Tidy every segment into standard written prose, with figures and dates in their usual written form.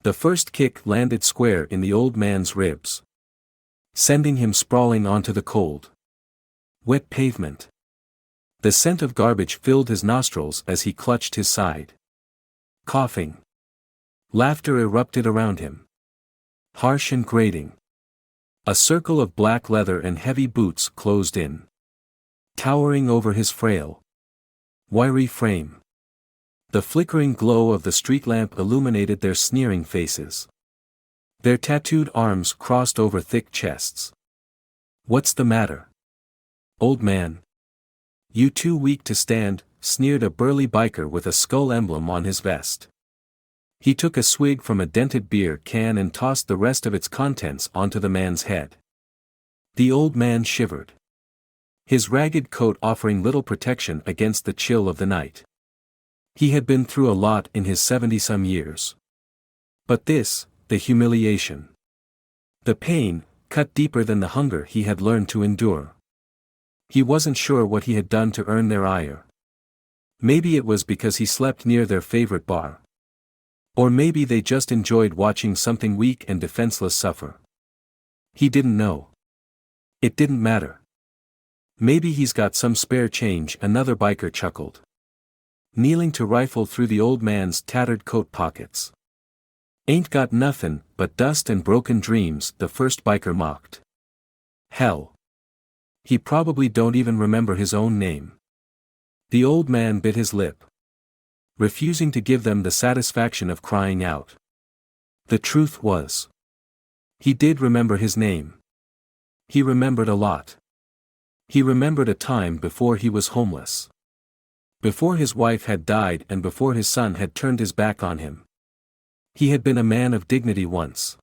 The first kick landed square in the old man's ribs, sending him sprawling onto the cold, wet pavement. The scent of garbage filled his nostrils as he clutched his side. Coughing. Laughter erupted around him. Harsh and grating. A circle of black leather and heavy boots closed in, towering over his frail, wiry frame. The flickering glow of the street lamp illuminated their sneering faces. Their tattooed arms crossed over thick chests. "What's the matter, old man? You too weak to stand," sneered a burly biker with a skull emblem on his vest. He took a swig from a dented beer can and tossed the rest of its contents onto the man's head. The old man shivered, his ragged coat offering little protection against the chill of the night. He had been through a lot in his 70-some years. But this, the humiliation, the pain, cut deeper than the hunger he had learned to endure. He wasn't sure what he had done to earn their ire. Maybe it was because he slept near their favorite bar. Or maybe they just enjoyed watching something weak and defenseless suffer. He didn't know. It didn't matter. "Maybe he's got some spare change," another biker chuckled, kneeling to rifle through the old man's tattered coat pockets. "Ain't got nothin' but dust and broken dreams," the first biker mocked. "Hell. He probably don't even remember his own name." The old man bit his lip, refusing to give them the satisfaction of crying out. The truth was, he did remember his name. He remembered a lot. He remembered a time before he was homeless. Before his wife had died and before his son had turned his back on him. He had been a man of dignity once.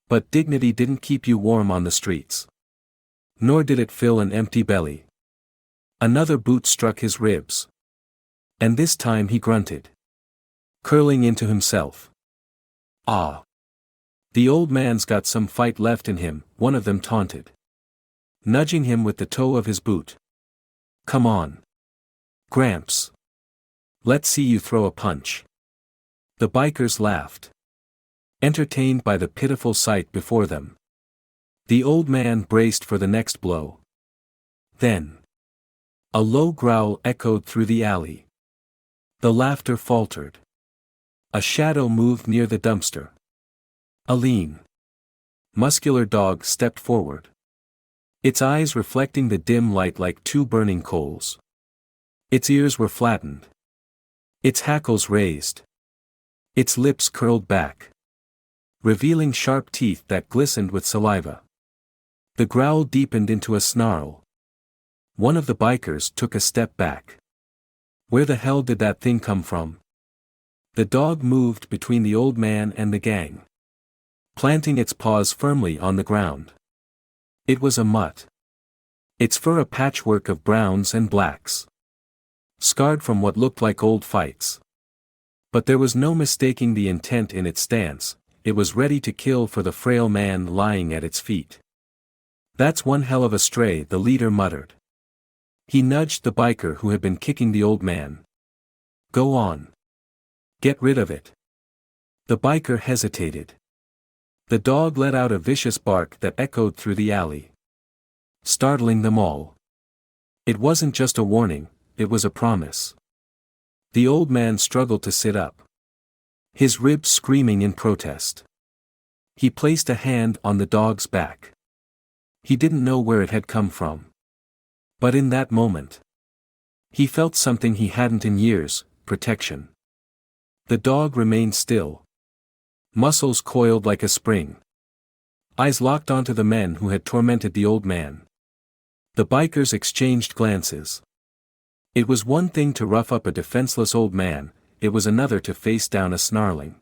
But dignity didn't keep you warm on the streets. Nor did it fill an empty belly. Another boot struck his ribs. And this time he grunted, curling into himself. "Ah. The old man's got some fight left in him," one of them taunted, nudging him with the toe of his boot. "Come on, Gramps. Let's see you throw a punch." The bikers laughed, entertained by the pitiful sight before them. The old man braced for the next blow. Then, a low growl echoed through the alley. The laughter faltered. A shadow moved near the dumpster. A lean, muscular dog stepped forward, its eyes reflecting the dim light like two burning coals. Its ears were flattened, its hackles raised, its lips curled back, revealing sharp teeth that glistened with saliva. The growl deepened into a snarl. One of the bikers took a step back. Where the hell did that thing come from? The dog moved between the old man and the gang, planting its paws firmly on the ground. It was a mutt. Its fur a patchwork of browns and blacks, scarred from what looked like old fights. But there was no mistaking the intent in its stance. It was ready to kill for the frail man lying at its feet. "That's one hell of a stray," the leader muttered. He nudged the biker who had been kicking the old man. "Go on. Get rid of it." The biker hesitated. The dog let out a vicious bark that echoed through the alley, startling them all. It wasn't just a warning, it was a promise. The old man struggled to sit up, his ribs screaming in protest. He placed a hand on the dog's back. He didn't know where it had come from. But in that moment, he felt something he hadn't in years: protection. The dog remained still, muscles coiled like a spring, eyes locked onto the men who had tormented the old man. The bikers exchanged glances. It was one thing to rough up a defenseless old man, it was another to face down a snarling,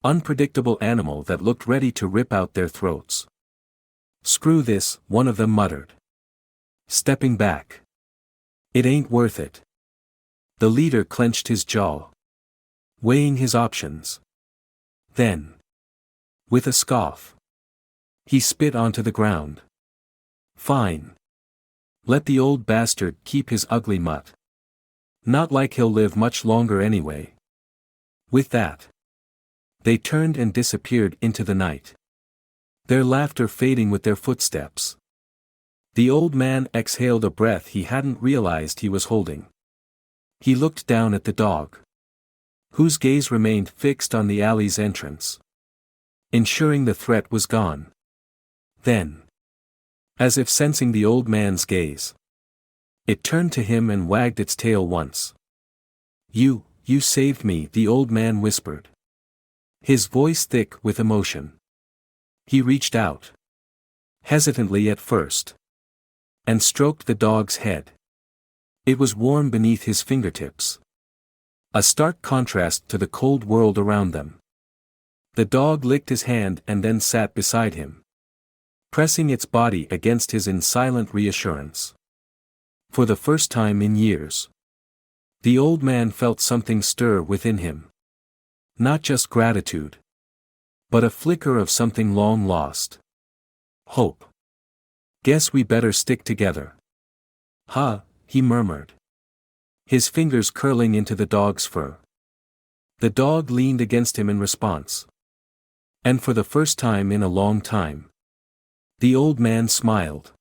unpredictable animal that looked ready to rip out their throats. "Screw this," one of them muttered, stepping back. "It ain't worth it." The leader clenched his jaw, weighing his options. Then, with a scoff, he spit onto the ground. "Fine. Let the old bastard keep his ugly mutt. Not like he'll live much longer anyway." With that, They turned and disappeared into the night. Their laughter fading with their footsteps. The old man exhaled a breath he hadn't realized he was holding. He looked down at the dog, whose gaze remained fixed on the alley's entrance, ensuring the threat was gone. Then, as if sensing the old man's gaze, it turned to him and wagged its tail once. You saved me," the old man whispered, his voice thick with emotion. He reached out, hesitantly at first, and stroked the dog's head. It was warm beneath his fingertips, a stark contrast to the cold world around them. The dog licked his hand and then sat beside him, pressing its body against his in silent reassurance. For the first time in years, the old man felt something stir within him. Not just gratitude, but a flicker of something long lost. Hope. "Guess we better stick together." "Huh," he murmured, his fingers curling into the dog's fur. The dog leaned against him in response. And for the first time in a long time, the old man smiled.